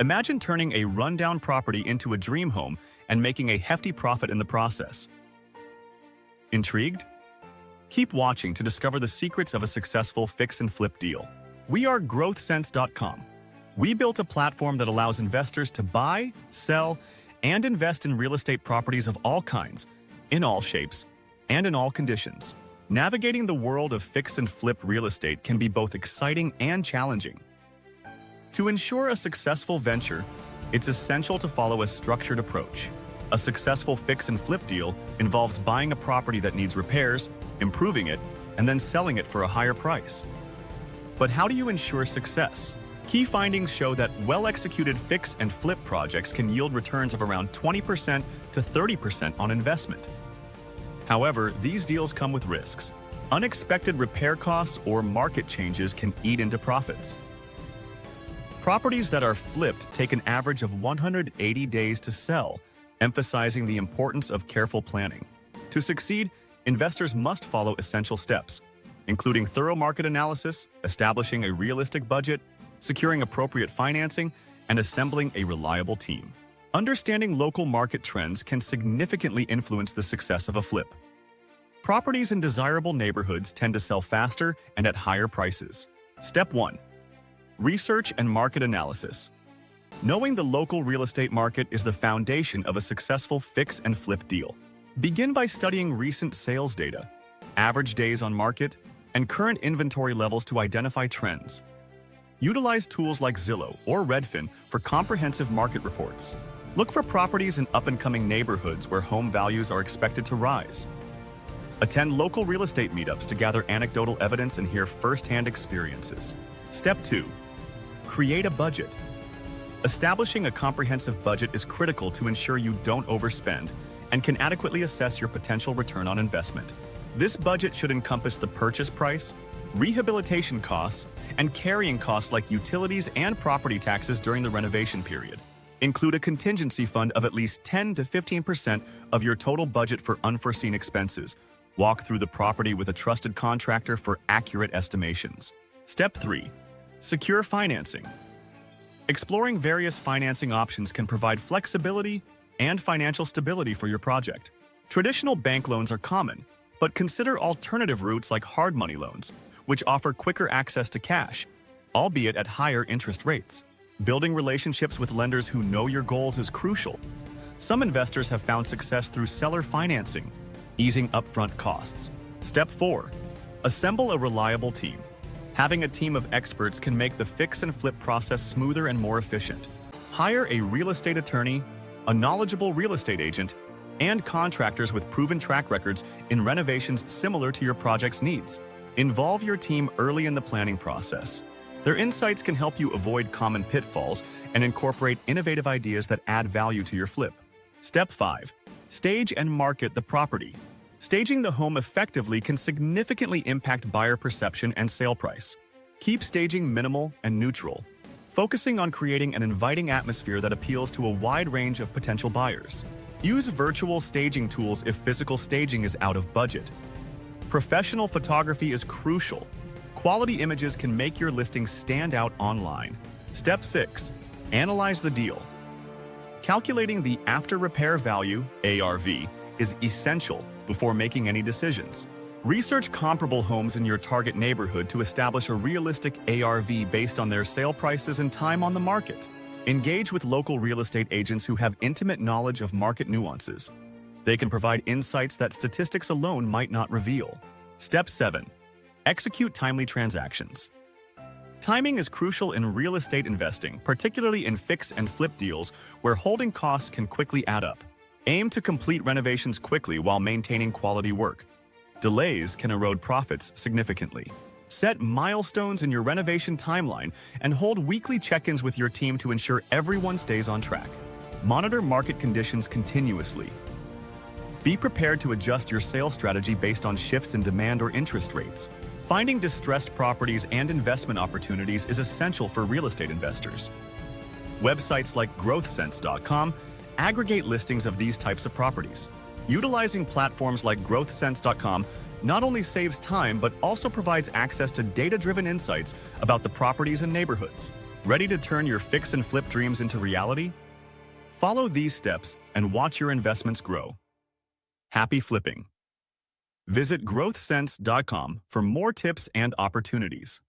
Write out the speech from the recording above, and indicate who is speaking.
Speaker 1: Imagine turning a rundown property into a dream home and making a hefty profit in the process. Intrigued? Keep watching to discover the secrets of a successful fix and flip deal. We are GrowthSense.com. We built a platform that allows investors to buy, sell, and invest in real estate properties of all kinds, in all shapes, and in all conditions. Navigating the world of fix and flip real estate can be both exciting and challenging. To ensure a successful venture, it's essential to follow a structured approach. A successful fix and flip deal involves buying a property that needs repairs, improving it, and then selling it for a higher price. But how do you ensure success? Key findings show that well-executed fix and flip projects can yield returns of around 20% to 30% on investment. However, these deals come with risks. Unexpected repair costs or market changes can eat into profits. Properties that are flipped take an average of 180 days to sell, emphasizing the importance of careful planning. To succeed, investors must follow essential steps, including thorough market analysis, establishing a realistic budget, securing appropriate financing, and assembling a reliable team. Understanding local market trends can significantly influence the success of a flip. Properties in desirable neighborhoods tend to sell faster and at higher prices. Step 1. Research and market analysis. Knowing the local real estate market is the foundation of a successful fix and flip deal. Begin by studying recent sales data, average days on market, and current inventory levels to identify trends. Utilize tools like Zillow or Redfin for comprehensive market reports. Look for properties in up-and-coming neighborhoods where home values are expected to rise. Attend local real estate meetups to gather anecdotal evidence and hear first-hand experiences. Step 2. Create a budget. Establishing a comprehensive budget is critical to ensure you don't overspend and can adequately assess your potential return on investment. This budget should encompass the purchase price, rehabilitation costs, and carrying costs like utilities and property taxes during the renovation period. Include a contingency fund of at least 10 to 15% of your total budget for unforeseen expenses. Walk through the property with a trusted contractor for accurate estimations. Step 3. Secure financing. Exploring various financing options can provide flexibility and financial stability for your project. Traditional bank loans are common, but consider alternative routes like hard money loans, which offer quicker access to cash, albeit at higher interest rates. Building relationships with lenders who know your goals is crucial. Some investors have found success through seller financing, easing upfront costs. Step 4. Assemble a reliable team. Having a team of experts can make the fix and flip process smoother and more efficient. Hire a real estate attorney, a knowledgeable real estate agent, and contractors with proven track records in renovations similar to your project's needs. Involve your team early in the planning process. Their insights can help you avoid common pitfalls and incorporate innovative ideas that add value to your flip. Step 5. Stage and market the property. Staging the home effectively can significantly impact buyer perception and sale price. Keep staging minimal and neutral, focusing on creating an inviting atmosphere that appeals to a wide range of potential buyers. Use virtual staging tools if physical staging is out of budget. Professional photography is crucial. Quality images can make your listing stand out online. Step 6. Analyze the deal. Calculating the after-repair value, ARV, is essential before making any decisions. Research comparable homes in your target neighborhood to establish a realistic ARV based on their sale prices and time on the market. Engage with local real estate agents who have intimate knowledge of market nuances. They can provide insights that statistics alone might not reveal. Step 7. Execute timely transactions. Timing is crucial in real estate investing, particularly in fix and flip deals where holding costs can quickly add up. Aim to complete renovations quickly while maintaining quality work. Delays can erode profits significantly. Set milestones in your renovation timeline and hold weekly check-ins with your team to ensure everyone stays on track. Monitor market conditions continuously. Be prepared to adjust your sales strategy based on shifts in demand or interest rates. Finding distressed properties and investment opportunities is essential for real estate investors. Websites like GrowthSense.com aggregate listings of these types of properties. Utilizing platforms like GrowthSense.com not only saves time but also provides access to data-driven insights about the properties and neighborhoods. Ready to turn your fix and flip dreams into reality? Follow these steps and watch your investments grow. Happy flipping! Visit growthsense.com for more tips and opportunities.